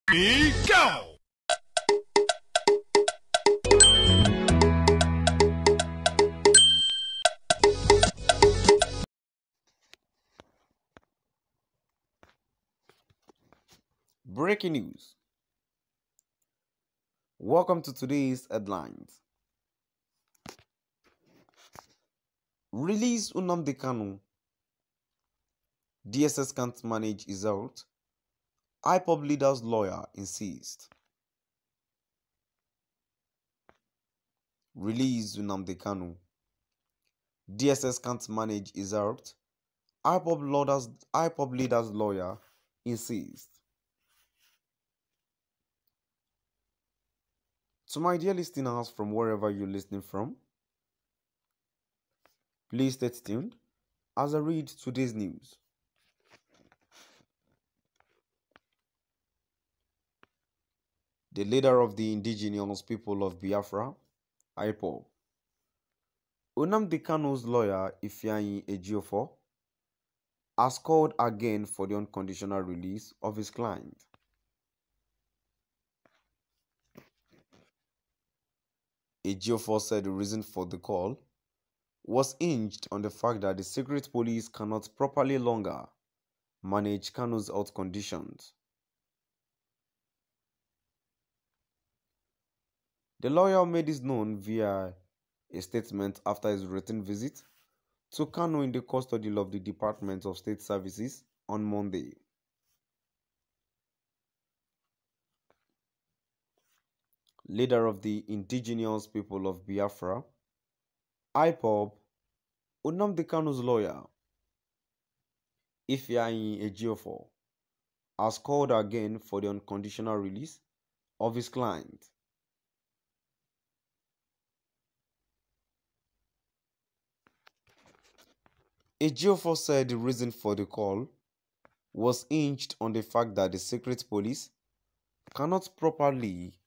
Me go! Breaking news. Welcome to today's headlines. Release Nnamdi Kanu. DSS can't manage his health. Ipobs leader's lawyer insists. Release Nnamdi Kanu. DSS can't manage his health. Ipobs leader's lawyer insists. To my dear listeners from wherever you're listening from, please stay tuned as I read today's news. The leader of the indigenous people of Biafra, Ipobs, Nnamdi Kanu's lawyer, Ejiofor, has called again for the unconditional release of his client. Ejiofor said the reason for the call was hinged on the fact that the secret police cannot properly longer manage Kanu's health conditions. The lawyer made this known via a statement after his written visit to Kanu in the custody of the Department of State Services on Monday. Leader of the indigenous people of Biafra, Ipobs, Nnamdi Kanu's lawyer, Ejiofor, has called again for the unconditional release of his client. Ejiofor said the reason for the call was hinged on the fact that the secret police cannot properly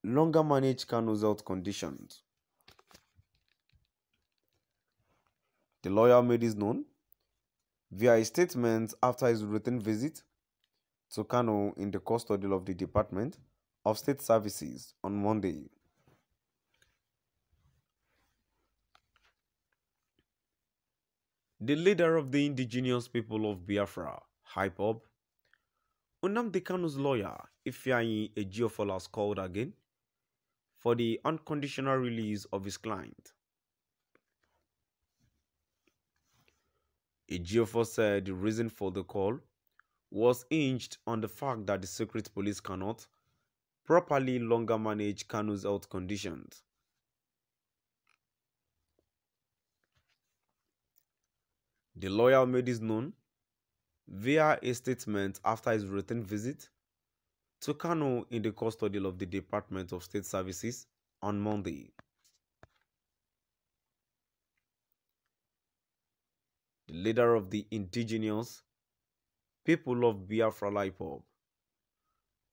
longer manage Kanu's health conditions. The lawyer made this known via a statement after his written visit to Kanu in the custody of the Department of State Services on Monday. The leader of the indigenous people of Biafra, Ipobs, Nnamdi Kanu's lawyer, Ejiofor, has called again for the unconditional release of his client. Ejiofor said the reason for the call was hinged on the fact that the secret police cannot properly longer manage Kanu's health conditions. The lawyer made this known via a statement after his written visit to Kanu in the custody of the Department of State Services on Monday. The leader of the indigenous people of Biafra, Ipobs,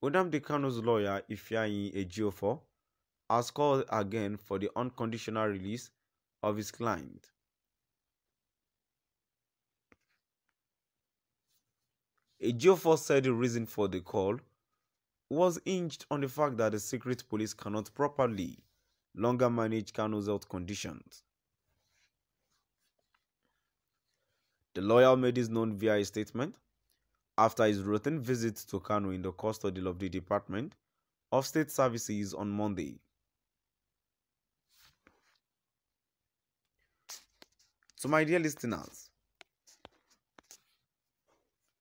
Nnamdi Kanu's lawyer, Ejiofor, has called again for the unconditional release of his client. Ejiofor said the reason for the call was hinged on the fact that the secret police cannot properly longer manage Kanu's health conditions. The lawyer made this known via a statement after his written visit to Kanu in the custody of the Department of State Services on Monday. So my dear listeners,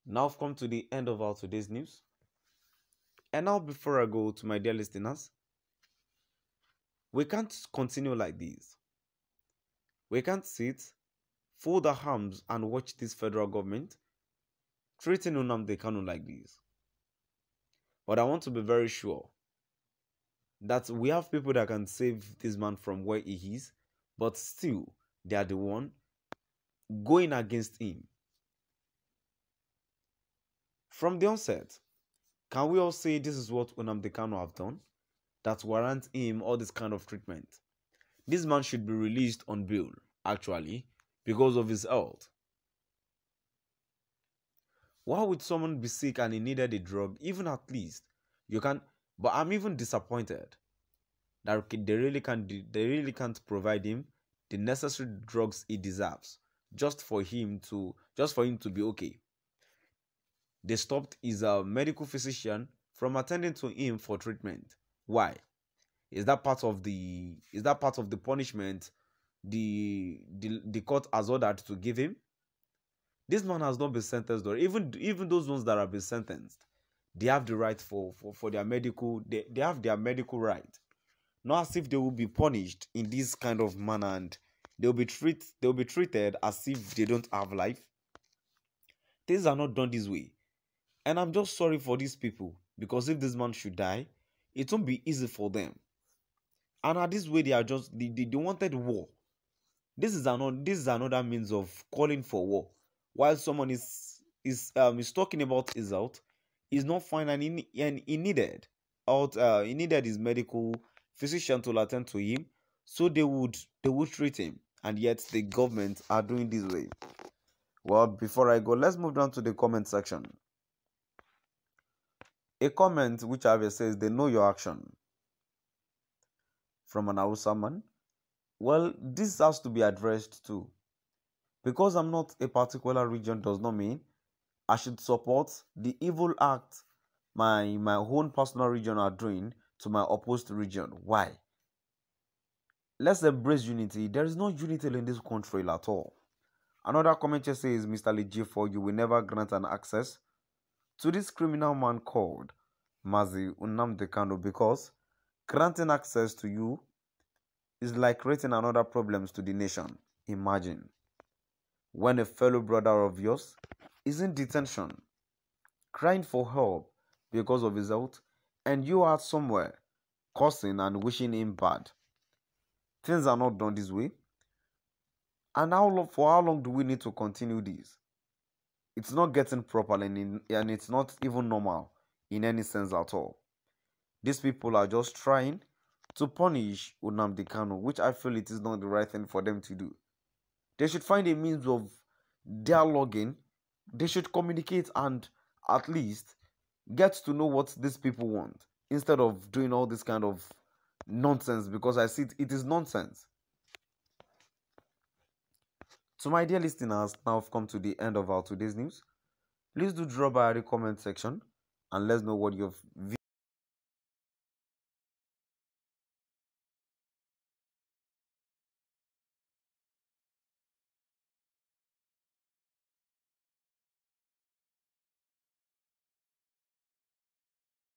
now I've come to the end of our today's news. And now before I go, to my dear listeners, we can't continue like this. We can't sit, fold our arms and watch this federal government treating Nnamdi Kanu like this. But I want to be very sure that we have people that can save this man from where he is, but still they are the one going against him. From the onset, can we all say this is what Nnamdi Kanu have done that warrants him all this kind of treatment? This man should be released on bail, actually, because of his health. Why would someone be sick and he needed a drug? Even at least you can. But I'm even disappointed that they really can't provide him the necessary drugs he deserves just for him to be okay. They stopped his medical physician from attending to him for treatment. Why? Is that part of the punishment the court has ordered to give him? This man has not been sentenced, or even those ones that have been sentenced, they have the right for their medical, they have their medical right. Not as if they will be punished in this kind of manner and they'll be treated as if they don't have life. Things are not done this way. And I'm just sorry for these people, because if this man should die, it won't be easy for them. And at this way, they are just they wanted war. This is another means of calling for war. While someone is talking about his health, he's not fine, and he needed his medical physician to attend to him, so they would treat him, and yet the government are doing this way. Well, before I go, let's move down to the comment section. A comment which I have says, "They know your action," from an Hausa man. Well, this has to be addressed too. Because I'm not a particular region does not mean I should support the evil act my own personal region are doing to my opposed region. Why? Let's embrace unity. There is no unity in this country at all. Another comment here says, "Mr. Lijifo, you will never grant an access to this criminal man called Mazi Nnamdi Kanu, because granting access to you is like creating another problems to the nation." Imagine when a fellow brother of yours is in detention, crying for help because of his health, and you are somewhere cursing and wishing him bad. Things are not done this way. And for how long do we need to continue this? It's not getting proper, and it's not even normal in any sense at all. These people are just trying to punish Nnamdi Kanu, which I feel it is not the right thing for them to do. They should find a means of dialoguing. They should communicate and at least get to know what these people want, instead of doing all this kind of nonsense, because I see it is nonsense. So my dear listeners, now I've come to the end of our today's news. Please do drop by the comment section and let's know what you've